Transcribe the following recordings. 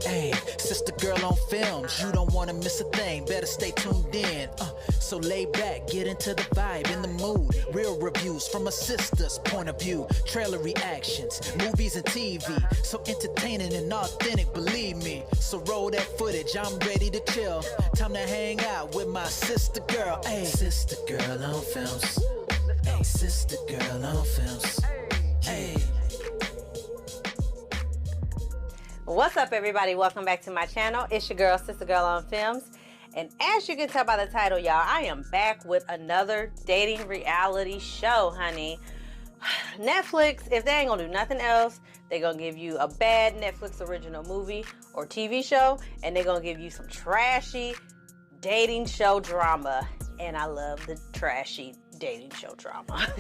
Hey, sister girl on films, you don't wanna miss a thing, better stay tuned in. So lay back, get into the vibe, in the mood. Real reviews from a sister's point of view. Trailer reactions, movies and TV. So entertaining and authentic, believe me. So roll that footage, I'm ready to chill. Time to hang out with my sister girl. Hey, sister girl on films. Hey, sister girl on films. Hey. What's up, everybody? Welcome back to my channel. It's your girl, Sister Girl on Films. And as you can tell by the title, y'all, I am back with another dating reality show, honey. Netflix, if they ain't gonna do nothing else, they're gonna give you a bad Netflix original movie or TV show, and they're gonna give you some trashy dating show drama. And I love the trashy dating show drama.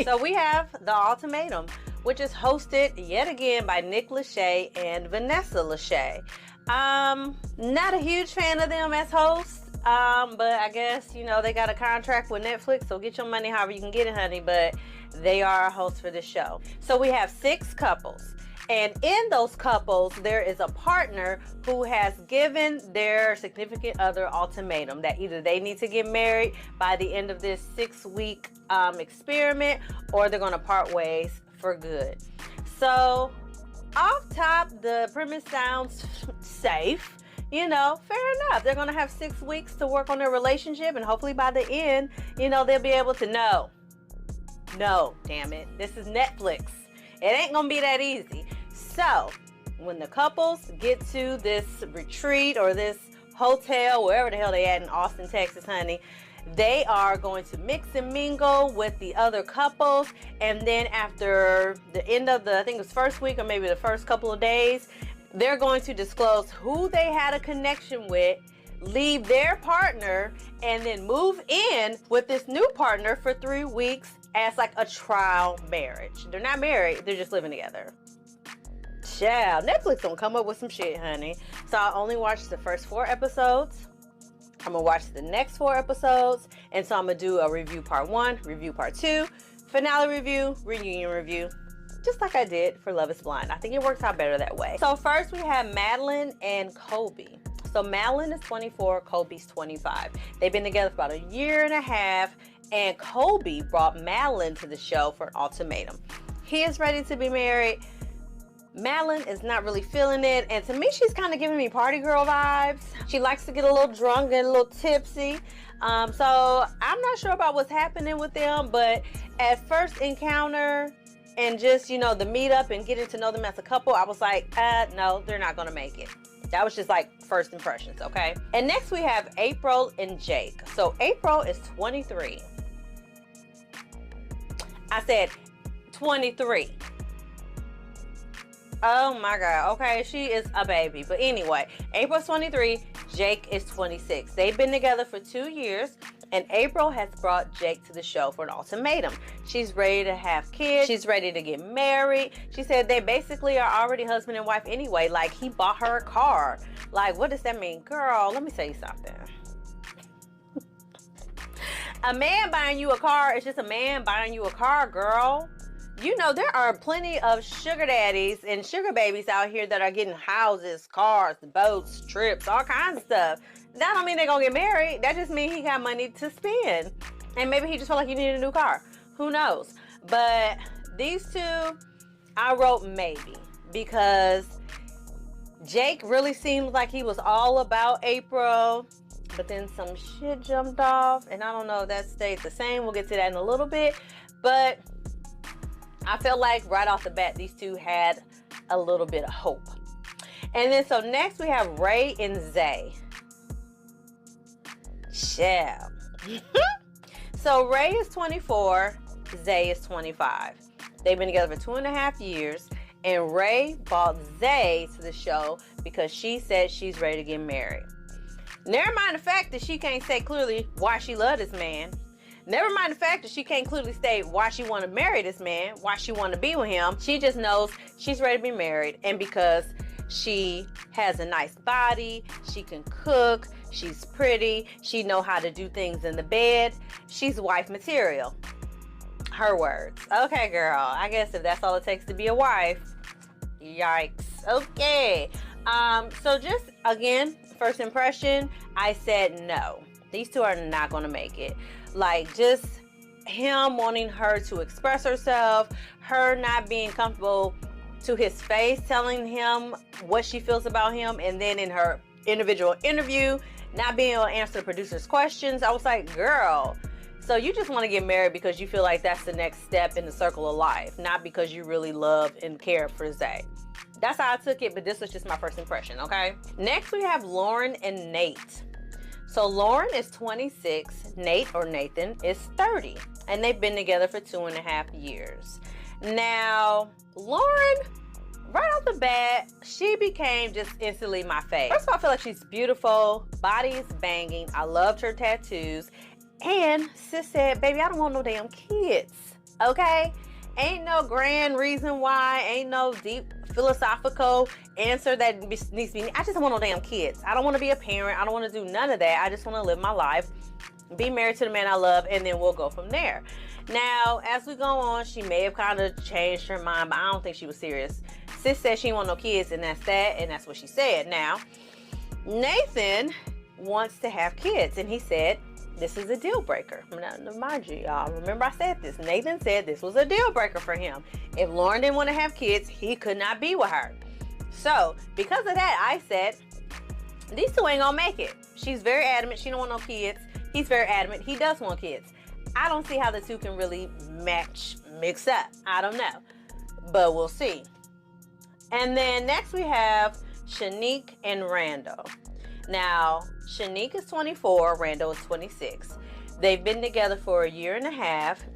So we have The Ultimatum, which is hosted yet again by Nick Lachey and Vanessa Lachey. Not a huge fan of them as hosts, but I guess, you know, they got a contract with Netflix, so get your money however you can get it, honey, but they are a host for the show. So we have 6 couples, and in those couples, there is a partner who has given their significant other ultimatum that either they need to get married by the end of this 6-week experiment, or they're going to part ways for good. So off top, the premise sounds safe. You know, fair enough. They're going to have 6 weeks to work on their relationship, and hopefully by the end, you know, they'll be able to know. No, damn it. This is Netflix. It ain't going to be that easy. So when the couples get to this retreat or this hotel, wherever the hell they at in Austin, Texas, honey, they are going to mix and mingle with the other couples, and then after the end of the, I think it was first week or maybe the first couple of days, they're going to disclose who they had a connection with, leave their partner, and then move in with this new partner for 3 weeks as like a trial marriage. They're not married, they're just living together. Child, Netflix don't come up with some shit, honey. So I only watched the first 4 episodes. I'm gonna watch the next 4 episodes, and so I'm gonna do a review part 1, review part 2, finale review, reunion review, just like I did for Love is Blind. I think it works out better that way. So first we have Madlyn and Colby. So Madlyn is 24, Colby's 25. They've been together for about 1.5 years, and Colby brought Madlyn to the show for an ultimatum. He is ready to be married. Madlyn is not really feeling it, and to me she's kind of giving me party girl vibes. She likes to get a little drunk and a little tipsy, so I'm not sure about what's happening with them, but at first encounter and just, you know, the meetup and getting to know them as a couple, I was like, no, they're not gonna make it. That was just like first impressions, okay? And next we have April and Jake. So April is 23. I said 23. Oh my God, okay, she is a baby. But anyway, April's 23, Jake is 26. They've been together for 2 years, and April has brought Jake to the show for an ultimatum. She's ready to have kids. She's ready to get married. She said they basically are already husband and wife anyway. Like, he bought her a car. Like, what does that mean? Girl, let me tell you something. A man buying you a car is just a man buying you a car, girl. You know, there are plenty of sugar daddies and sugar babies out here that are getting houses, cars, boats, trips, all kinds of stuff. That don't mean they're gonna get married. That just means he got money to spend. And maybe he just felt like he needed a new car. Who knows? But these two, I wrote maybe, because Jake really seemed like he was all about April, but then some shit jumped off, and I don't know if that stayed the same. We'll get to that in a little bit. But I felt like right off the bat, these two had a little bit of hope. And then so next we have Rae and Zay. Yeah. So Rae is 24, Zay is 25. They've been together for 2.5 years, and Rae brought Zay to the show because she said she's ready to get married. Never mind the fact that she can't say clearly why she loved this man. Never mind the fact that she can't clearly state why she want to marry this man, why she want to be with him. She just knows she's ready to be married, and because she has a nice body, she can cook, she's pretty, she know how to do things in the bed, she's wife material. Her words. Okay, girl, I guess if that's all it takes to be a wife, yikes. Okay. So just again, first impression, I said no. These two are not gonna make it. Like, just him wanting her to express herself, her not being comfortable to his face telling him what she feels about him, and then in her individual interview not being able to answer the producer's questions. I was like, girl, so you just want to get married because you feel like that's the next step in the circle of life, not because you really love and care for Zay. That's how I took it, but this was just my first impression, okay? Next we have Lauren and Nate. So Lauren is 26, Nate or Nathan is 30, and they've been together for 2.5 years. Now, Lauren, right off the bat, she became just instantly my fave. First of all, I feel like she's beautiful, body is banging, I loved her tattoos, and sis said, baby, I don't want no damn kids, okay? Ain't no grand reason why, ain't no deep philosophical answer that needs to be, I just don't want no damn kids. I don't want to be a parent, I don't want to do none of that. I just want to live my life, be married to the man I love, and then we'll go from there. Now, as we go on, she may have kind of changed her mind, but I don't think she was serious. Sis said she didn't want no kids, and that's that, and that's what she said. Now, Nathan wants to have kids, and he said, this is a deal breaker. Now, mind you, y'all, remember I said this. Nathan said this was a deal breaker for him. If Lauren didn't want to have kids, he could not be with her. So, because of that, I said, these two ain't gonna make it. She's very adamant she don't want no kids. He's very adamant he does want kids. I don't see how the two can really mix up. I don't know, but we'll see. And then next we have Shanique and Randall. Now, Shanique is 24, Randall is 26. They've been together for 1.5 years,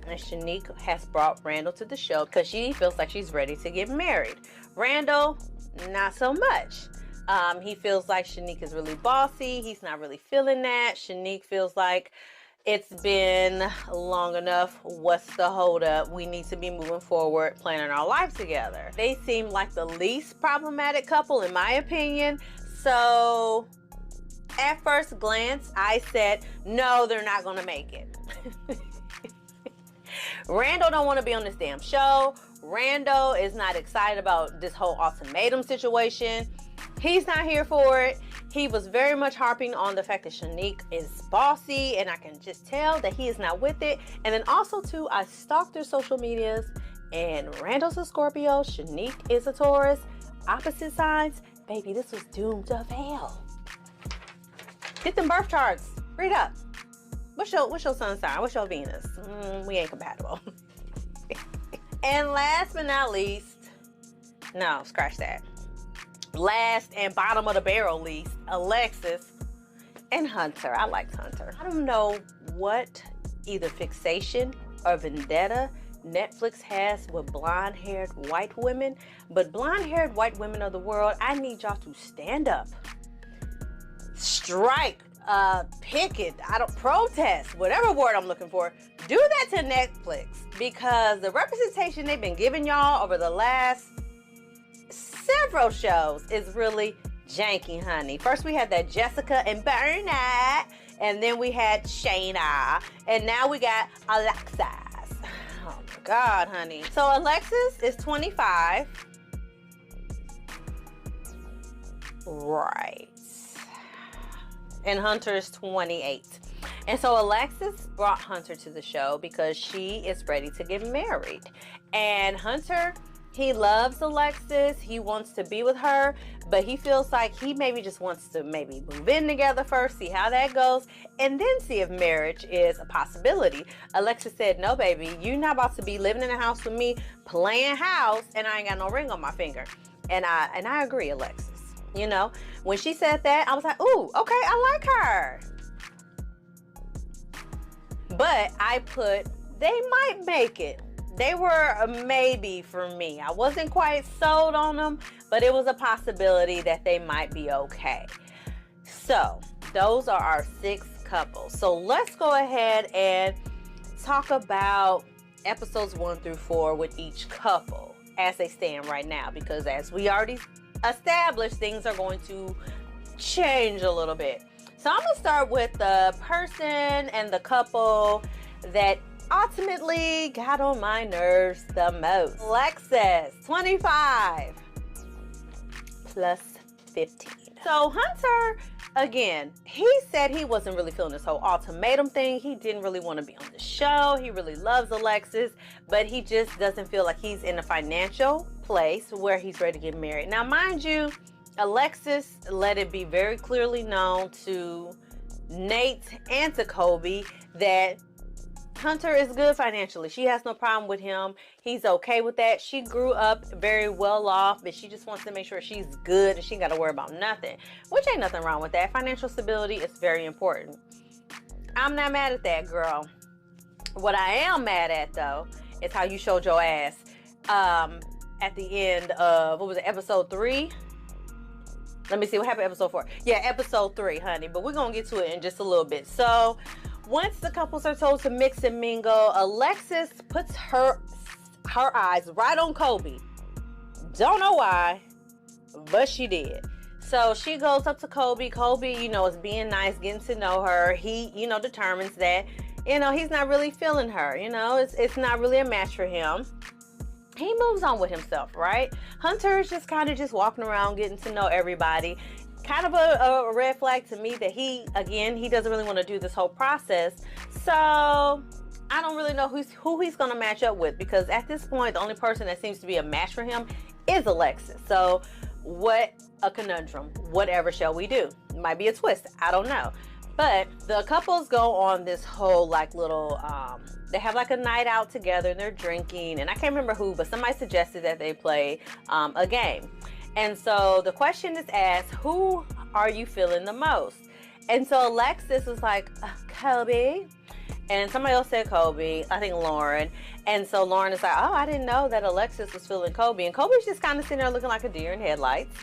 and Shanique has brought Randall to the show because she feels like she's ready to get married. Randall, not so much. He feels like Shanique is really bossy. He's not really feeling that. Shanique feels like it's been long enough. What's the holdup? We need to be moving forward, planning our life together. They seem like the least problematic couple, in my opinion. So, at first glance, I said, no, they're not gonna make it. Randall don't want to be on this damn show. Randall is not excited about this whole ultimatum situation. He's not here for it. He was very much harping on the fact that Shanique is bossy, and I can just tell that he is not with it. And then also too, I stalked their social medias, and Randall's a Scorpio, Shanique is a Taurus, opposite signs. Baby, this was doomed to fail. Get them birth charts. Read up. What's your sun sign? What's your Venus? We ain't compatible. And last but not least, no, scratch that. Last and bottom of the barrel least, Alexis and Hunter. I liked Hunter. I don't know what either fixation or vendetta Netflix has with blonde-haired white women, but blonde-haired white women of the world, I need y'all to stand up, strike, picket, protest, whatever word I'm looking for. Do that to Netflix, because the representation they've been giving y'all over the last several shows is really janky, honey. First we had that Jessica and Bernard, and then we had Shayna, and now we got Alexis. Oh my God, honey. So Alexis is 25. Right. And Hunter is 28. And so Alexis brought Hunter to the show because she is ready to get married. And Hunter, he loves Alexis. He wants to be with her, but he feels like he maybe just wants to maybe move in together first, see how that goes, and then see if marriage is a possibility. Alexis said, no, baby, you're not about to be living in a house with me, playing house, and I ain't got no ring on my finger. And I agree, Alexis. You know, when she said that, I was like, ooh, okay, I like her. But I put, they might make it. They were a maybe for me. I wasn't quite sold on them, but it was a possibility that they might be okay. So those are our 6 couples. So let's go ahead and talk about episodes 1 through 4 with each couple as they stand right now, because as we already established, things are going to change a little bit. So I'm gonna start with the person and the couple that ultimately got on my nerves the most. Alexis, 25 plus 15. So Hunter, again, he said he wasn't really feeling this whole ultimatum thing. He didn't really want to be on the show. He really loves Alexis, but he just doesn't feel like he's in a financial place where he's ready to get married. Now, mind you, Alexis let it be very clearly known to Nate and to Colby that Hunter is good financially. She has no problem with him. He's okay with that. She grew up very well off, but she just wants to make sure she's good and she ain't got to worry about nothing, which ain't nothing wrong with that. Financial stability is very important. I'm not mad at that, girl. What I am mad at, though, is how you showed your ass at the end of, what was it, episode 3? Let me see what happened episode 4. Yeah, episode 3, honey. But we're going to get to it in just a little bit. So once the couples are told to mix and mingle, Alexis puts her eyes right on Colby. Don't know why, but she did. So she goes up to Colby. Colby, is being nice, getting to know her. He, determines that, he's not really feeling her. It's not really a match for him. He moves on with himself, right? Hunter is just kind of just walking around, getting to know everybody. Kind of a red flag to me that he doesn't really want to do this whole process. So I don't really know who he's going to match up with, because at this point, the only person that seems to be a match for him is Alexis. So what a conundrum. Whatever shall we do? It might be a twist. I don't know. But the couples go on this whole little, they have a night out together and they're drinking. And I can't remember who, but somebody suggested that they play a game. And so the question is asked, who are you feeling the most? And so Alexis was like, Colby. And somebody else said Colby, I think Lauren. And so Lauren is like, oh, I didn't know that Alexis was feeling Colby. And Colby's just kind of sitting there looking like a deer in headlights.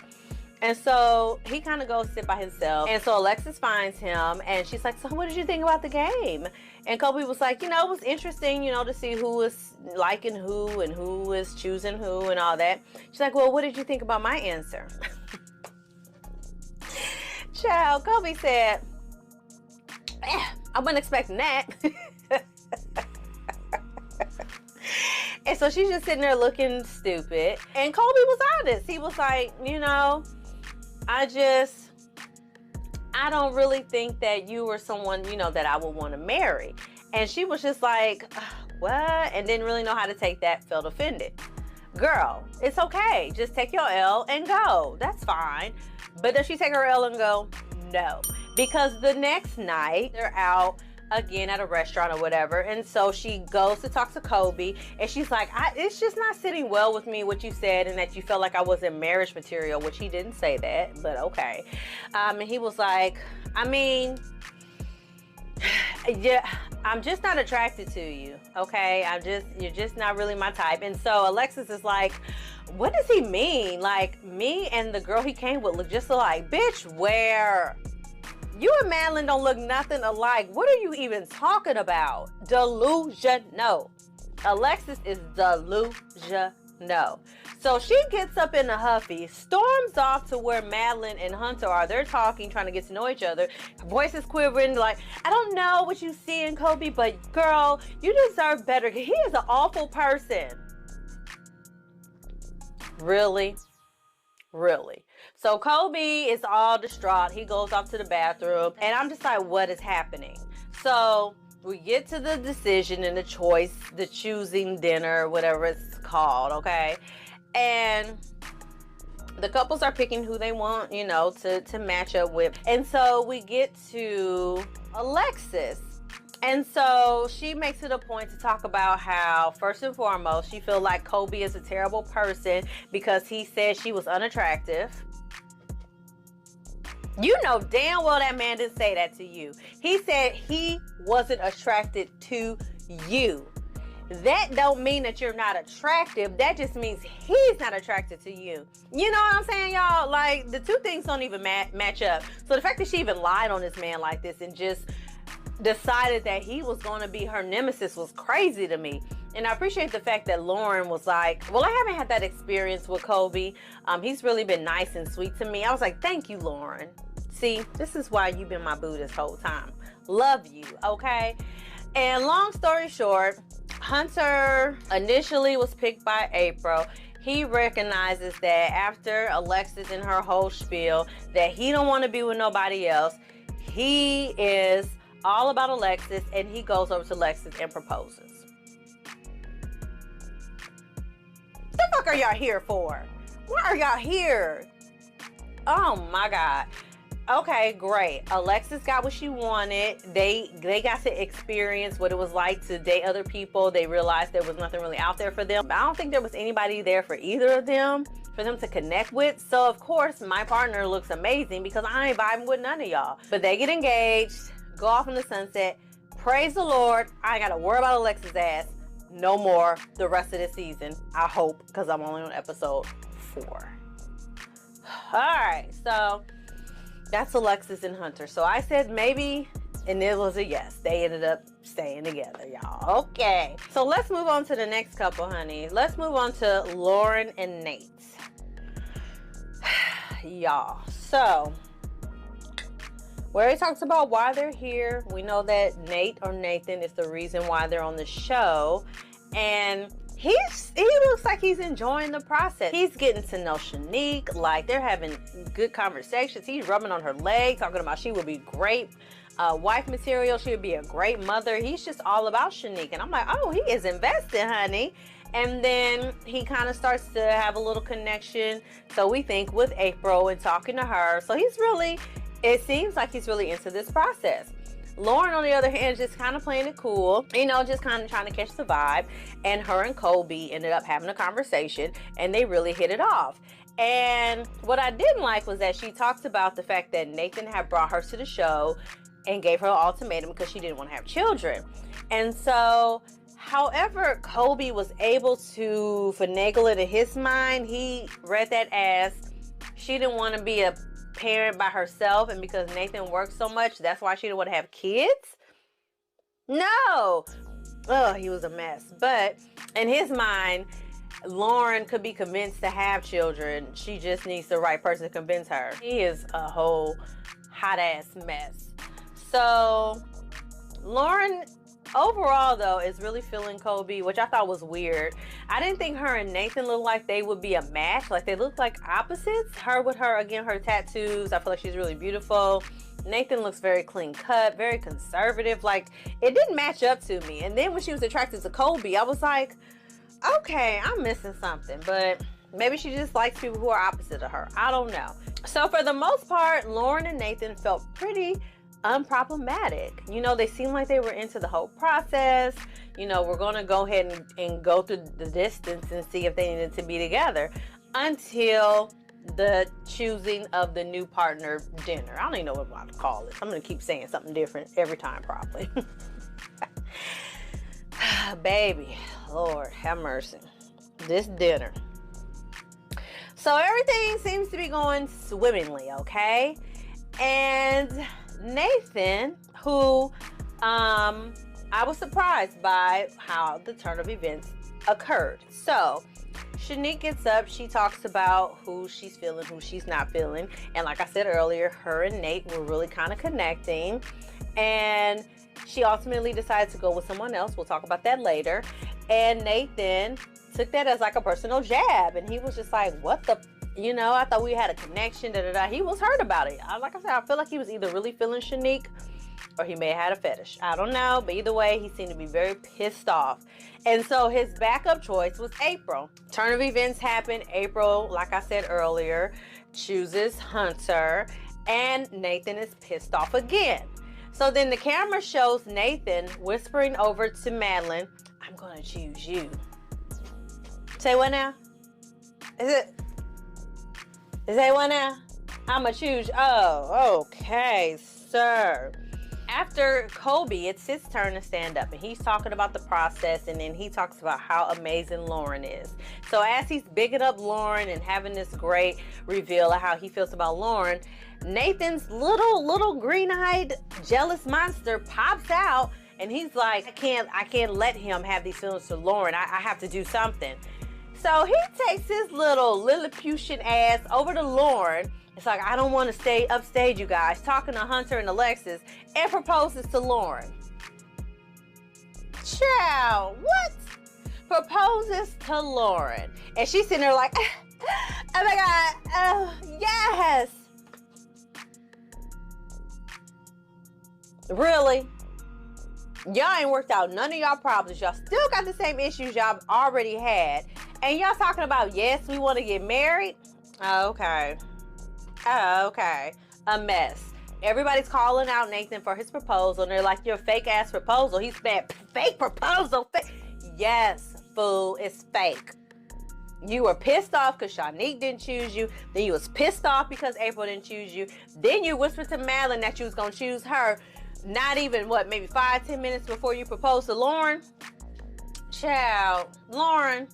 And so he kind of goes sit by himself. And so Alexis finds him and she's like, so what did you think about the game? And Colby was like, it was interesting, to see who was liking who and who was choosing who and all that. She's like, well, what did you think about my answer? Child, Colby said, I wasn't expecting that. And so she's just sitting there looking stupid. And Colby was honest. He was like, I don't really think that you were someone, that I would want to marry. And she was just like, what? And didn't really know how to take that, felt offended. Girl, it's okay. Just take your L and go. That's fine. But does she take her L and go? No. Because the next night, they're out again at a restaurant or whatever. And so she goes to talk to Colby. And she's like, it's just not sitting well with me what you said, and that you felt like I wasn't marriage material, which he didn't say that, but okay. And he was like, yeah, I'm just not attracted to you, okay? You're just not really my type. And so Alexis is like, what does he mean? Like, me and the girl he came with look just alike. Bitch, where? You and Madlyn don't look nothing alike. What are you even talking about? Delusional. Alexis is delusional. So she gets up in a huffy, storms off to where Madlyn and Hunter are. They're talking, trying to get to know each other. Her voice is quivering, like, I don't know what you see in Colby, but girl, you deserve better. He is an awful person. Really? Really? So Colby is all distraught. He goes off to the bathroom. And I'm just like, what is happening? So we get to the decision and the choice, the choosing dinner, whatever it's called, okay? And the couples are picking who they want, to match up with. And so we get to Alexis. And so she makes it a point to talk about how, first and foremost, she feels like Colby is a terrible person because he said she was unattractive. You know damn well that man didn't say that to you. He said he wasn't attracted to you. That don't mean that you're not attractive. That just means he's not attracted to you. You know what I'm saying, y'all? Like, the two things don't even match up. So the fact that she even lied on this man like this and just decided that he was going to be her nemesis was crazy to me. And I appreciate the fact that Lauren was like, well, I haven't had that experience with Colby. He's really been nice and sweet to me. I was like, thank you, Lauren. See, this is why you've been my boo this whole time. Love you, okay? And long story short, Hunter initially was picked by April. he recognizes that after Alexis and her whole spiel, that he don't want to be with nobody else. He is all about Alexis, and he goes over to Alexis and proposes. What the fuck are y'all here for? Why are y'all here? Oh my God. Okay, great. Alexis got what she wanted. They got to experience what it was like to date other people. They realized there was nothing really out there for them. I don't think there was anybody there for either of them, for them to connect with. So of course, my partner looks amazing because I ain't vibing with none of y'all. But they get engaged, go off in the sunset. Praise the Lord. I ain't got to worry about Alexis' ass no more the rest of this season. I hope, because I'm only on episode 4. All right, so that's Alexis and Hunter. So I said maybe, and it was a yes. They ended up staying together, y'all. Okay. So let's move on to the next couple, honey. Let's move on to Lauren and Nate. Y'all. So, where he talks about why they're here. We know that Nate or Nathan is the reason why they're on the show. And he looks like he's enjoying the process. He's getting to know Shanique. Like, they're having good conversations. He's rubbing on her leg, talking about she would be great wife material. She would be a great mother. He's just all about Shanique. And I'm like, oh, he is invested, honey. And then he kind of starts to have a little connection. So we think with April and talking to her. So he's really, it seems like he's really into this process. Lauren, on the other hand, just kind of playing it cool, you know, just kind of trying to catch the vibe. And her and Colby ended up having a conversation, and they really hit it off. And what I didn't like was that she talked about the fact that Nathan had brought her to the show and gave her an ultimatum because she didn't want to have children. And so, however Colby was able to finagle it in his mind, he read that as she didn't want to be a parent by herself, and because Nathan works so much, that's why she didn't want to have kids. No. Oh, he was a mess. But in his mind, Lauren could be convinced to have children. She just needs the right person to convince her. He is a whole hot ass mess. So Lauren overall, though, is really feeling Colby, which I thought was weird. I didn't think her and Nathan looked like they would be a match. Like, they look like opposites. Her with her, again, her tattoos. I feel like she's really beautiful. Nathan looks very clean cut, very conservative. Like, it didn't match up to me. And then when she was attracted to Colby, I was like, okay, I'm missing something. But maybe she just likes people who are opposite of her. I don't know. So for the most part, Lauren and Nathan felt pretty unproblematic. You know, they seemed like they were into the whole process. You know, we're going to go ahead and go through the distance and see if they needed to be together until the choosing of the new partner dinner. I don't even know what I'm about to call it. I'm going to keep saying something different every time probably. Baby, Lord have mercy. This dinner. So everything seems to be going swimmingly, okay? And Nathan, who I was surprised by how the turn of events occurred. So Shanique gets up, she talks about who she's feeling, who she's not feeling. And like I said earlier, her and Nate were really kind of connecting. And she ultimately decided to go with someone else. We'll talk about that later. And Nathan took that as like a personal jab. And he was just like, what the, you know, I thought we had a connection, da da da. He was hurt about it. Like I said, I feel like he was either really feeling Shanique or he may have had a fetish. I don't know, but either way, he seemed to be very pissed off. And so his backup choice was April. Turn of events happened. April, like I said earlier, chooses Hunter, and Nathan is pissed off again. So then the camera shows Nathan whispering over to Madlyn, I'm gonna choose you. Say what now? Is that what now? I'ma choose. Oh, okay, sir. After Colby, it's his turn to stand up, and he's talking about the process, and then he talks about how amazing Lauren is. So as he's bigging up Lauren and having this great reveal of how he feels about Lauren, Nathan's little green-eyed jealous monster pops out, and he's like, I can't let him have these feelings to Lauren. I have to do something. So he takes his little Lilliputian ass over to Lauren. It's like, I don't want to stay upstage, you guys, talking to Hunter and Alexis, and proposes to Lauren. Child, what? Proposes to Lauren. And she's sitting there like, oh my God, oh, yes. Really? Y'all ain't worked out none of y'all problems. Y'all still got the same issues y'all already had. And y'all talking about, yes, we want to get married? Okay. Okay. A mess. Everybody's calling out Nathan for his proposal, and they're like, your fake ass proposal. He's bad. Fake proposal. Yes, fool, it's fake. You were pissed off because Shanique didn't choose you. Then you was pissed off because April didn't choose you. Then you whispered to Madlyn that you was going to choose her. Not even, maybe 5-10 minutes before you proposed to Lauren? Child, Lauren,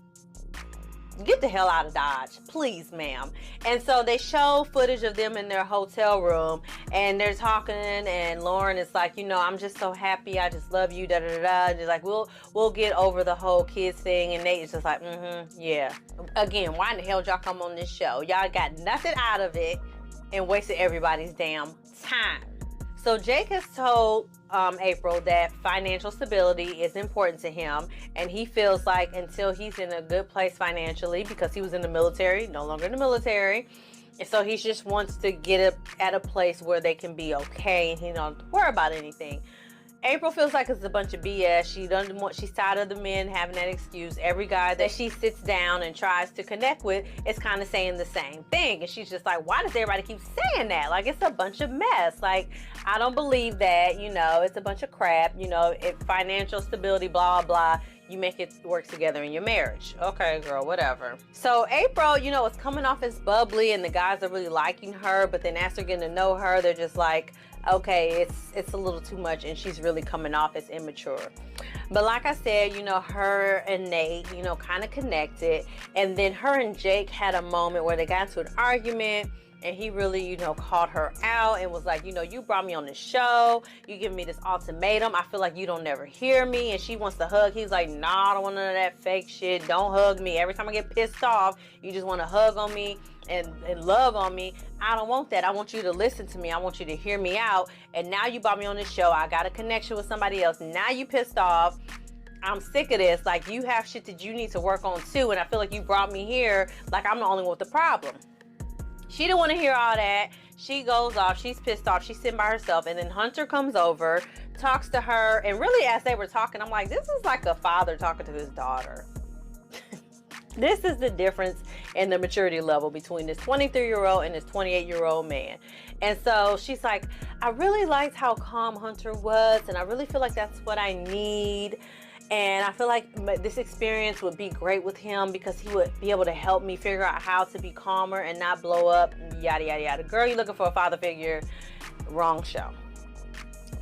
get the hell out of Dodge, please, ma'am. And so they show footage of them in their hotel room, and they're talking, and Lauren is like, I'm just so happy, I just love you, da da da da. And they're like, we'll get over the whole kids thing, and Nate is just like, yeah. Again, why in the hell y'all come on this show? Y'all got nothing out of it and wasted everybody's damn time. So Jake has told April that financial stability is important to him, and he feels like until he's in a good place financially, because he was in the military, no longer in the military, and so he just wants to get at a place where they can be okay and he don't have to worry about anything. April feels like it's a bunch of BS. She's tired of the men having that excuse. Every guy that she sits down and tries to connect with is kind of saying the same thing. And she's just like, why does everybody keep saying that? Like, it's a bunch of mess. Like, I don't believe that, it's a bunch of crap. If financial stability, blah, blah, you make it work together in your marriage. Okay, girl, whatever. So April, is coming off as bubbly, and the guys are really liking her, but then as they're getting to know her, they're just like, okay, it's a little too much, and she's really coming off as immature. But like I said, her and Nate, kind of connected, and then her and Jake had a moment where they got into an argument, and he really, called her out and was like, you brought me on the show, you give me this ultimatum, I feel like you don't never hear me, and she wants to hug. He's like, nah, I don't want none of that fake shit, don't hug me. Every time I get pissed off, you just want to hug on me and love on me. I don't want that. I want you to listen to me. I want you to hear me out. And now you brought me on this show. I got a connection with somebody else. Now you pissed off. I'm sick of this. Like, you have shit that you need to work on too. And I feel like you brought me here like I'm the only one with the problem. She didn't want to hear all that. She goes off. She's pissed off. She's sitting by herself. And then Hunter comes over, talks to her. And really, as they were talking, I'm like, this is like a father talking to his daughter. This is the difference in the maturity level between this 23-year-old and this 28-year-old man. And so she's like, I really liked how calm Hunter was, and I really feel like that's what I need. And I feel like this experience would be great with him because he would be able to help me figure out how to be calmer and not blow up, yada, yada, yada. Girl, you looking for a father figure, wrong show.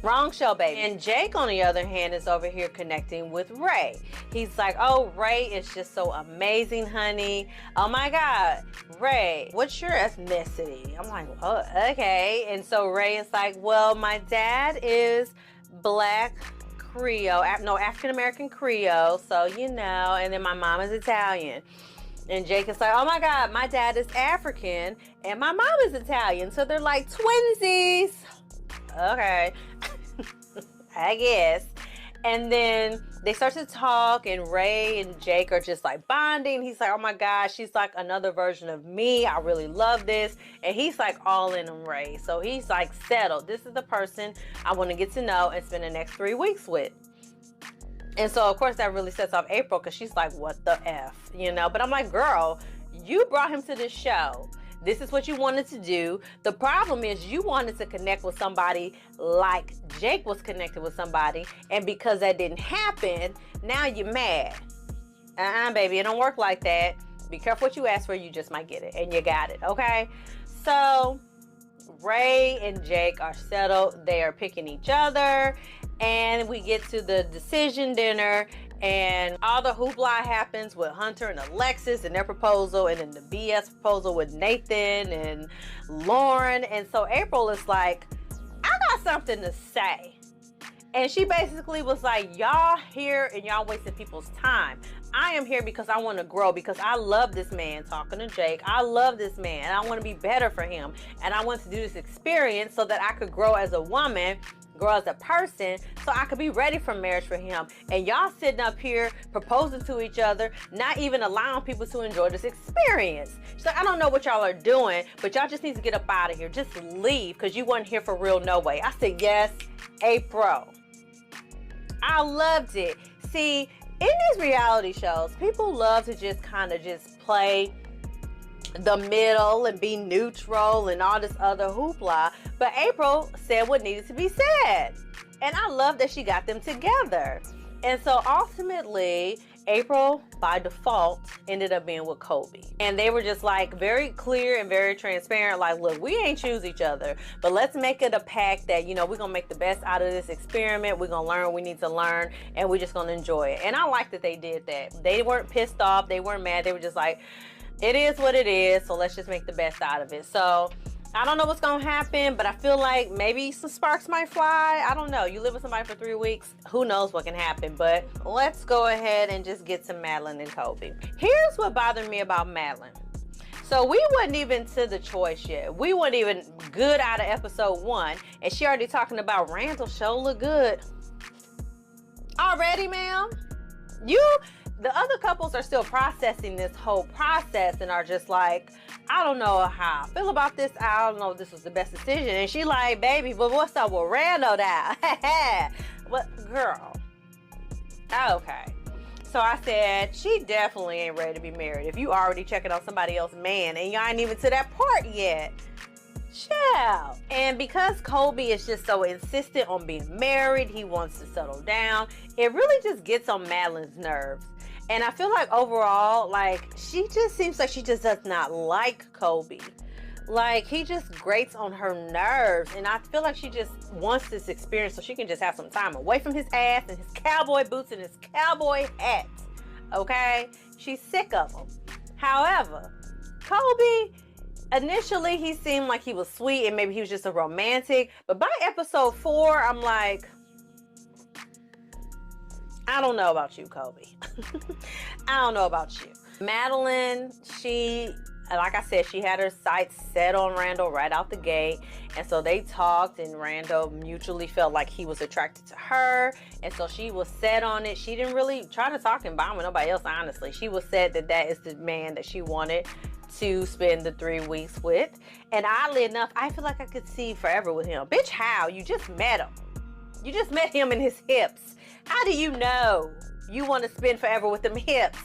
Wrong show, baby. And Jake, on the other hand, is over here connecting with Rae. He's like, oh, Rae is just so amazing, honey. Oh my God, Rae, what's your ethnicity? I'm like, oh, okay. And so Rae is like, well, my dad is Black Creole, African-American Creole, so and then my mom is Italian. And Jake is like, oh my God, my dad is African and my mom is Italian. So they're like twinsies. Okay. I guess. And then they start to talk, and Rae and Jake are just like bonding. He's like, oh my gosh, she's like another version of me. I really love this. And he's like all in on Rae. So he's like settled. This is the person I want to get to know and spend the next 3 weeks with. And so, of course, that really sets off April because she's like, what the F, But I'm like, girl, you brought him to this show. This is what you wanted to do. The problem is you wanted to connect with somebody like Jake was connected with somebody. And because that didn't happen, now you're mad. Baby, it don't work like that. Be careful what you ask for. You just might get it. And you got it, okay? So Rae and Jake are settled. They are picking each other. And we get to the decision dinner. And all the hoopla happens with Hunter and Alexis and their proposal, and then the BS proposal with Nathan and Lauren. And so April is like, I got something to say. And she basically was like, y'all here and y'all wasting people's time. I am here because I want to grow, because I love this man, talking to Jake. I love this man and I want to be better for him. And I want to do this experience so that I could grow as a woman grow as a person so I could be ready for marriage for him. And y'all sitting up here proposing to each other, not even allowing people to enjoy this experience. So I don't know what y'all are doing, but y'all just need to get up out of here. Just leave, because you weren't here for real no way. I said, yes, April. I loved it. See, in these reality shows, people love to just kind of just play the middle and be neutral and all this other hoopla. But April said what needed to be said. And I love that she got them together. And so ultimately, April, by default, ended up being with Colby. And they were just like very clear and very transparent. Like, look, we ain't choose each other, but let's make it a pact that, you know, we're going to make the best out of this experiment. We're going to learn what we need to learn, and we're just going to enjoy it. And I like that they did that. They weren't pissed off. They weren't mad. They were just like, it is what it is, so let's just make the best out of it. So I don't know what's gonna happen, but I feel like maybe some sparks might fly. I don't know. You live with somebody for 3 weeks, who knows what can happen. But let's go ahead and just get to Madlyn and Colby. Here's what bothered me about Madlyn. So we wasn't even to the choice yet. We weren't even good out of episode 1, and she already talking about Randall show look good. Already, ma'am? The other couples are still processing this whole process and are just like, I don't know how I feel about this. I don't know if this was the best decision. And she like, baby, but what's up with Randall now? What, girl? Okay. So I said, she definitely ain't ready to be married. If you already checking on somebody else's man and y'all ain't even to that part yet. Chill. And because Colby is just so insistent on being married, he wants to settle down, it really just gets on Madlyn's nerves. And I feel like overall, like, she just seems like she just does not like Colby. Like, he just grates on her nerves. And I feel like she just wants this experience so she can just have some time away from his ass and his cowboy boots and his cowboy hat. Okay? She's sick of him. However, Colby, initially he seemed like he was sweet and maybe he was just a romantic. But by episode 4, I'm like, I don't know about you, Colby. I don't know about you. Madlyn, she, like I said, she had her sights set on Randall right out the gate. And so they talked, and Randall mutually felt like he was attracted to her. And so she was set on it. She didn't really try to talk and bond with nobody else, honestly. She was set that that is the man that she wanted to spend the 3 weeks with. And oddly enough, I feel like I could see forever with him. Bitch, how? You just met him. You just met him in his hips. How do you know you want to spend forever with them hips?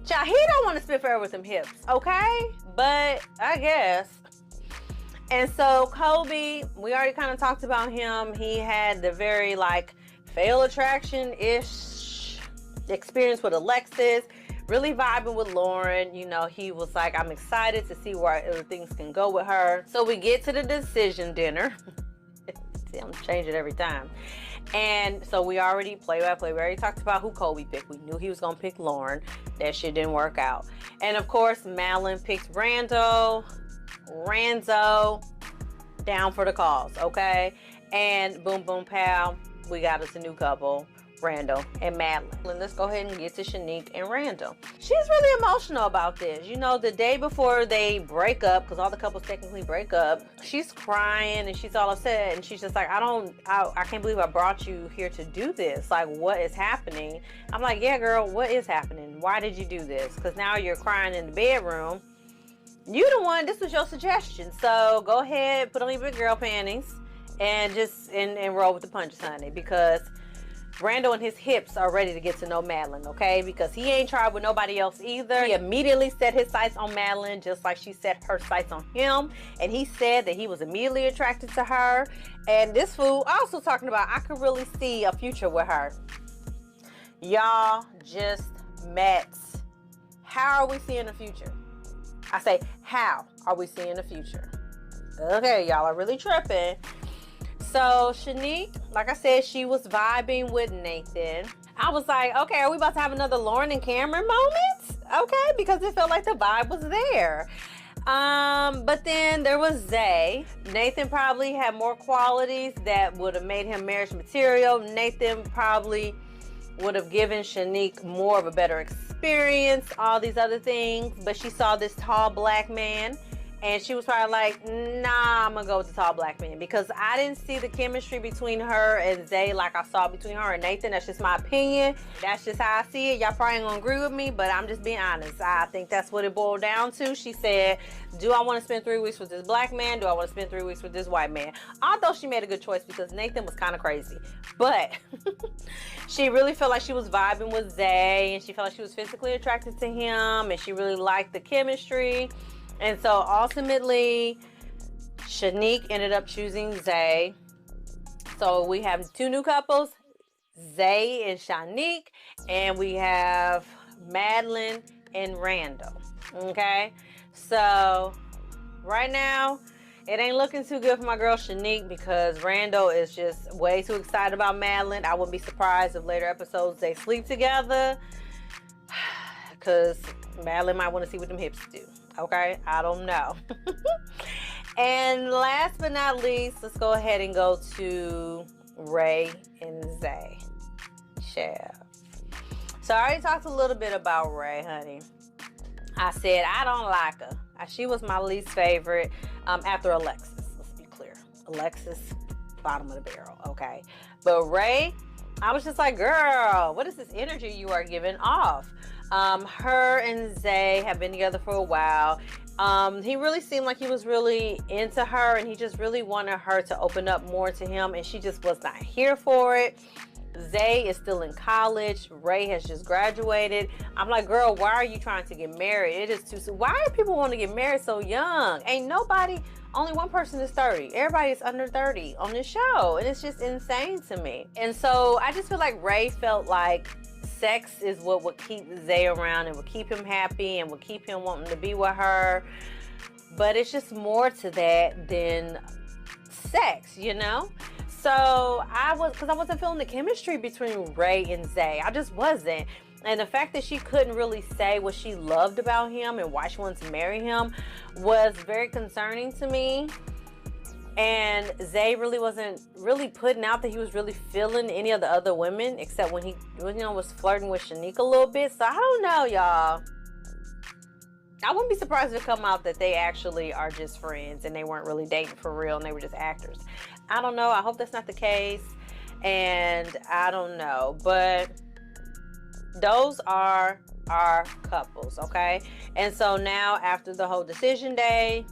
Child, he don't want to spend forever with them hips, okay? But I guess. And so Colby, we already kind of talked about him. He had the very like fail attraction-ish experience with Alexis. Really vibing with Lauren. You know, he was like, I'm excited to see where things can go with her. So we get to the decision dinner. See, I'm changing every time. And so we already, play by play, we already talked about who Colby picked. We knew he was going to pick Lauren. That shit didn't work out. And of course, Madlyn picked Randall. Ranzo, down for the cause, okay? And boom, boom, pow, we got us a new couple, Randall and Madlyn. Let's go ahead and get to Shanique and Randall. She's really emotional about this. You know, the day before they break up, because all the couples technically break up, she's crying and she's all upset, and she's just like, I can't believe I brought you here to do this. Like, what is happening? I'm like, yeah, girl, what is happening? Why did you do this? Because now you're crying in the bedroom. You the one, this was your suggestion. So go ahead, put on your big girl panties and just and roll with the punches, honey, because Randall and his hips are ready to get to know Madlyn, okay? Because he ain't tried with nobody else either. He immediately set his sights on Madlyn, just like she set her sights on him. And he said that he was immediately attracted to her. And this fool also talking about, I could really see a future with her. Y'all just met. How are we seeing the future? I say, how are we seeing the future? Okay, y'all are really tripping. So Shanique, like I said, she was vibing with Nathan. I was like, okay, are we about to have another Lauren and Cameron moment? Okay, because it felt like the vibe was there. But then there was Zay. Nathan probably had more qualities that would have made him marriage material. Nathan probably would have given Shanique more of a better experience, all these other things. But she saw this tall black man And she was probably like, nah, I'm gonna go with the tall black man, because I didn't see the chemistry between her and Zay like I saw between her and Nathan. That's just my opinion. That's just how I see it. Y'all probably ain't gonna agree with me, but I'm just being honest. I think that's what it boiled down to. She said, do I want to spend 3 weeks with this black man? Do I want to spend 3 weeks with this white man? Although she made a good choice, because Nathan was kind of crazy. But she really felt like she was vibing with Zay, and she felt like she was physically attracted to him, and she really liked the chemistry. And so ultimately, Shanique ended up choosing Zay. So we have 2 new couples, Zay and Shanique, and we have Madlyn and Randall. Okay? So right now, it ain't looking too good for my girl Shanique, because Randall is just way too excited about Madlyn. I wouldn't be surprised if later episodes they sleep together, because Madlyn might want to see what them hips do. Okay, I don't know. And last but not least, let's go ahead and go to Rae and Zay. Chef. So I already talked a little bit about Rae, honey. I said I don't like her. She was my least favorite after Alexis. Let's be clear. Alexis, bottom of the barrel, okay? But Rae, I was just like, girl, what is this energy you are giving off? Her and Zay have been together for a while. He really seemed like he was really into her, and he just really wanted her to open up more to him, and she just was not here for it. Zay is still in college. Rae has just graduated. I'm like, girl, why are you trying to get married? It is too soon. Why do people want to get married so young? Ain't nobody, only one person is 30. Everybody is under 30 on this show, and it's just insane to me. And so I just feel like Rae felt like sex is what would keep Zay around and would keep him happy and would keep him wanting to be with her. But it's just more to that than sex, you know? So because I wasn't feeling the chemistry between Rae and Zay. I just wasn't. And the fact that she couldn't really say what she loved about him and why she wanted to marry him was very concerning to me. And Zay really wasn't really putting out that he was really feeling any of the other women, except when he, was flirting with Shanique a little bit. So I don't know, y'all. I wouldn't be surprised if it come out that they actually are just friends and they weren't really dating for real and they were just actors. I don't know. I hope that's not the case. And I don't know. But those are our couples, okay? And so now after the whole decision day,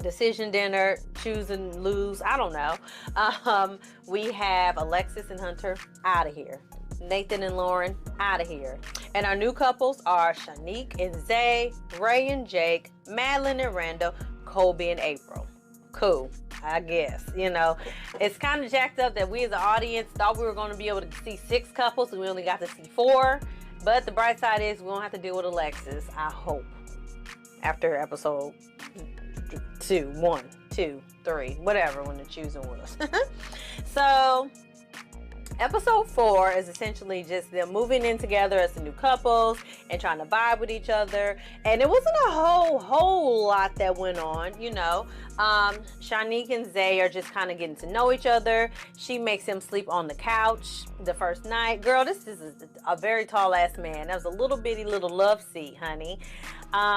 decision dinner, choose and lose, I don't know. We have Alexis and Hunter out of here. Nathan and Lauren out of here. And our new couples are Shanique and Zay, Rae and Jake, Madlyn and Randall, Colby and April. Cool, I guess. It's kind of jacked up that we as an audience thought we were going to be able to see 6 couples and we only got to see 4. But the bright side is we don't have to deal with Alexis, I hope, after episode 2, 1, 2, 3, whatever, when they're choosing with us. So episode 4 is essentially just them moving in together as the new couples and trying to vibe with each other. And it wasn't a whole lot that went on, Shanique and Zay are just kind of getting to know each other. She makes him sleep on the couch the first night. Girl, this is a very tall ass man. That was a little bitty little love seat, honey.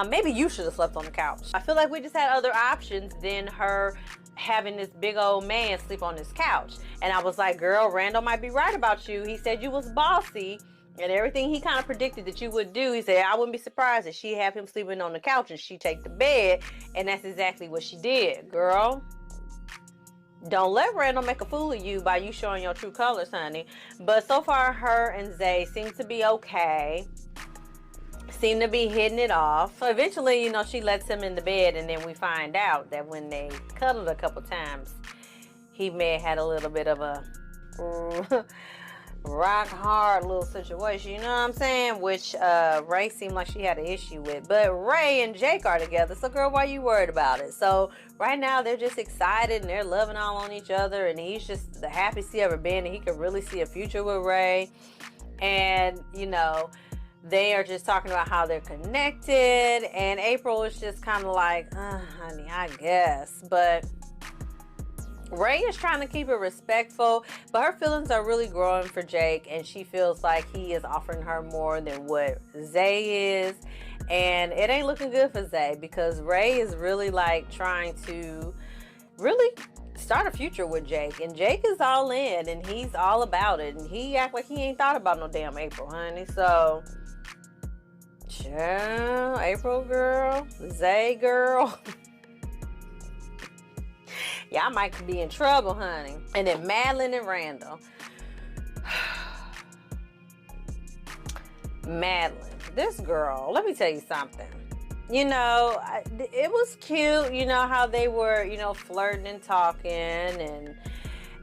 Maybe you should have slept on the couch. I feel like we just had other options than her having this big old man sleep on this couch. And I was like, girl, Randall might be right about you. He said you was bossy and everything he kind of predicted that you would do. He said, I wouldn't be surprised if she have him sleeping on the couch and she take the bed. And that's exactly what she did, girl. Don't let Randall make a fool of you by you showing your true colors, honey. But so far, her and Zay seem to be okay. Seem to be hitting it off. So eventually, she lets him in the bed, and then we find out that when they cuddled a couple times, he may have had a little bit of a rock hard little situation, you know what I'm saying? Which Rae seemed like she had an issue with. But Rae and Jake are together, so girl, why you worried about it? So right now they're just excited and they're loving all on each other, and he's just the happiest he ever been, and he could really see a future with Rae. And they are just talking about how they're connected, and April is just kind of like, honey, I guess. But Rae is trying to keep it respectful, but her feelings are really growing for Jake, and she feels like he is offering her more than what Zay is. And it ain't looking good for Zay, because Rae is really like trying to really start a future with Jake, and Jake is all in, and he's all about it, and he act like he ain't thought about no damn April, honey. So, child, April girl, Zay girl. Y'all might be in trouble, honey. And then Madlyn and Randall. Madlyn, this girl, let me tell you something. You know, it was cute, you know, how they were, you know, flirting and talking,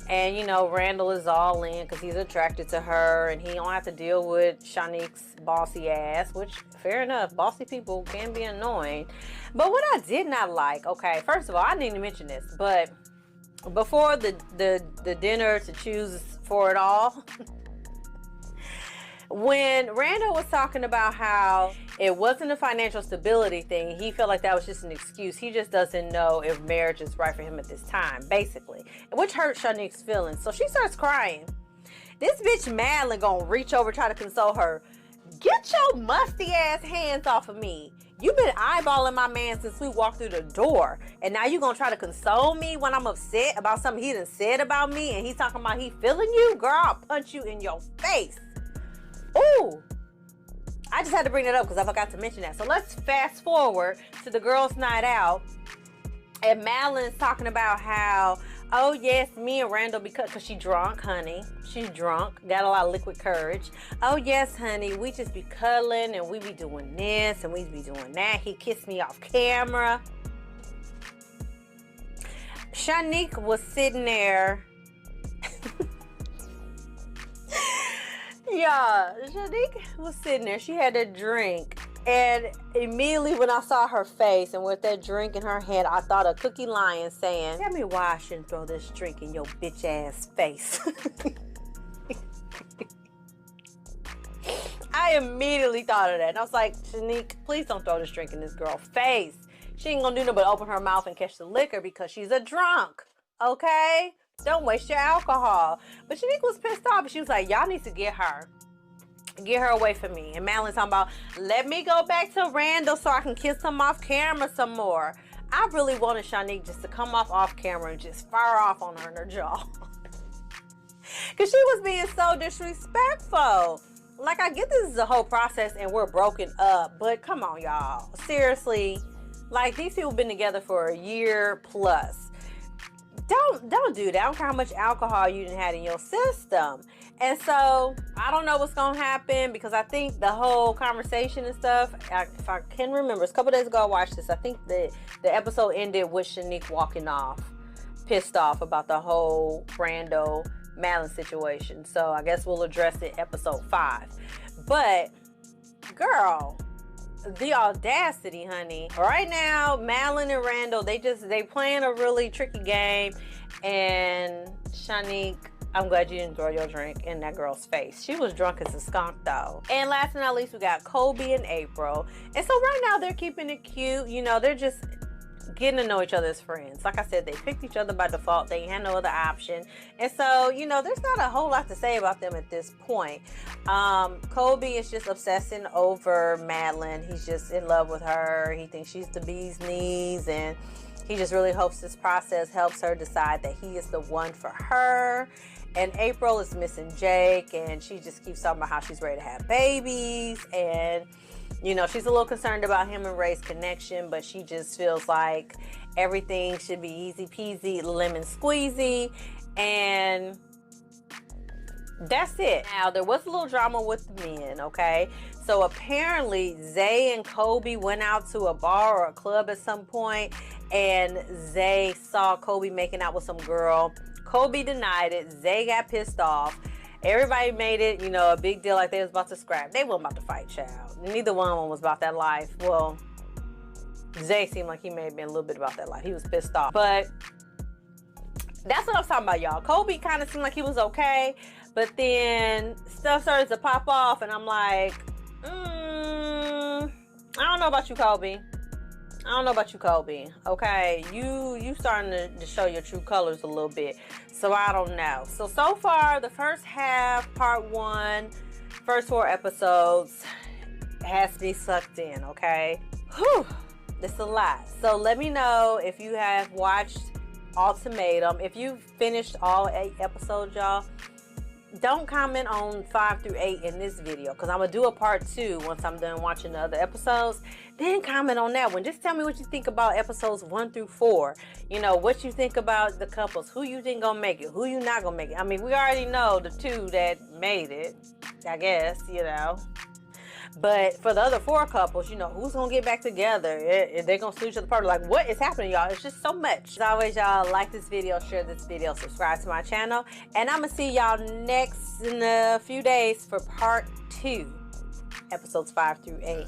and you know, Randall is all in because he's attracted to her, and he don't have to deal with Shanique's bossy ass, which, fair enough, bossy people can be annoying. But what I did not like, okay, first of all, I didn't mention this, but before the dinner to choose for it all, when Randall was talking about how it wasn't a financial stability thing, he felt like that was just an excuse. He just doesn't know if marriage is right for him at this time, basically, which hurt Shanique's feelings. So she starts crying. This bitch Madlyn gonna reach over, try to console her. Get your musty ass hands off of me. You've been eyeballing my man since we walked through the door, and now you gonna try to console me when I'm upset about something he done said about me, and he's talking about he feeling you? Girl, I'll punch you in your face. Ooh, I just had to bring that up because I forgot to mention that. So let's fast forward to the girls' night out, and Madlyn's talking about how, oh yes, me and Randall, because she drunk, honey. She's drunk, got a lot of liquid courage. Oh yes, honey, we just be cuddling, and we be doing this, and we be doing that. He kissed me off camera. Shanique was sitting there. Yeah, Shanique was sitting there. She had a drink. And immediately when I saw her face and with that drink in her hand, I thought of Cookie Lion saying, tell me why I shouldn't throw this drink in your bitch ass face. I immediately thought of that. And I was like, Shanique, please don't throw this drink in this girl's face. She ain't gonna do nothing but open her mouth and catch the liquor because she's a drunk. Okay? Don't waste your alcohol. But Shanique was pissed off. She was like, y'all need to get her away from me. And Madlyn's talking about, let me go back to Randall so I can kiss him off camera some more. I really wanted Shanique just to come off camera and just fire off on her in her jaw. Because she was being so disrespectful. Like, I get this is a whole process and we're broken up, but come on, y'all. Seriously, like, these people been together for a year plus. Don't do that. I don't care how much alcohol you done had in your system. And so I don't know what's gonna happen, because I think the whole conversation and stuff, if I can remember, it's a couple days ago I watched this. I think the episode ended with Shanique walking off, pissed off about the whole Randall Madlyn situation. So I guess we'll address it episode 5. But girl, the audacity, honey. Right now, Madlyn and Randall, they playing a really tricky game. And Shanique, I'm glad you didn't throw your drink in that girl's face. She was drunk as a skunk, though. And last but not least, we got Colby and April. And so right now, they're keeping it cute. You know, they're just getting to know each other as friends. Like I said, they picked each other by default. They had no other option. And so, you know, there's not a whole lot to say about them at this point. Colby is just obsessing over Madlyn. He's just in love with her. He thinks she's the bee's knees, and he just really hopes this process helps her decide that he is the one for her. And April is missing Jake, and she just keeps talking about how she's ready to have babies, and you know, she's a little concerned about him and Rae's connection, but she just feels like everything should be easy peasy, lemon squeezy, and that's it. Now, there was a little drama with the men, okay? So apparently, Zay and Colby went out to a bar or a club at some point, and Zay saw Colby making out with some girl. Colby denied it. Zay got pissed off. Everybody made it, you know, a big deal, like they was about to scrap. They weren't about to fight, child. Neither one of them was about that life. Well, Zay seemed like he may have been a little bit about that life. He was pissed off. But that's what I was talking about, y'all. Colby kind of seemed like he was okay, but then stuff started to pop off, and I'm like, I don't know about you, Colby. I don't know about you, Colby. Okay, you starting to show your true colors a little bit. So I don't know. So far, the first half, part 1, first 4 episodes has me sucked in, okay? Whew, it's a lot. So let me know if you have watched Ultimatum. If you've finished all 8 episodes, y'all, don't comment on 5 through 8 in this video, because I'm going to do a part 2 once I'm done watching the other episodes. Then comment on that one. Just tell me what you think about episodes 1 through 4. You know, what you think about the couples. Who you think gonna make it? Who you not gonna make it? I mean, we already know the 2 that made it, I guess, you know. But for the other 4 couples, you know, who's gonna get back together? They're gonna sue each other apart. Like, what is happening, y'all? It's just so much. As always, y'all, like this video, share this video, subscribe to my channel. And I'm gonna see y'all next in a few days for part 2, episodes 5 through 8.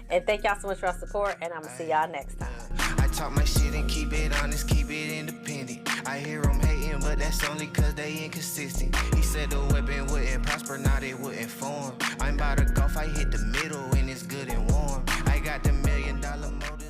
And thank y'all so much for your support, and I'm gonna see y'all next time. I talk my shit and keep it honest, keep it independent. I hear them hating, but that's only cause they inconsistent. He said the weapon wouldn't prosper, now they wouldn't form. I'm about to golf, I hit the middle and it's good and warm. I got the $1 million motor.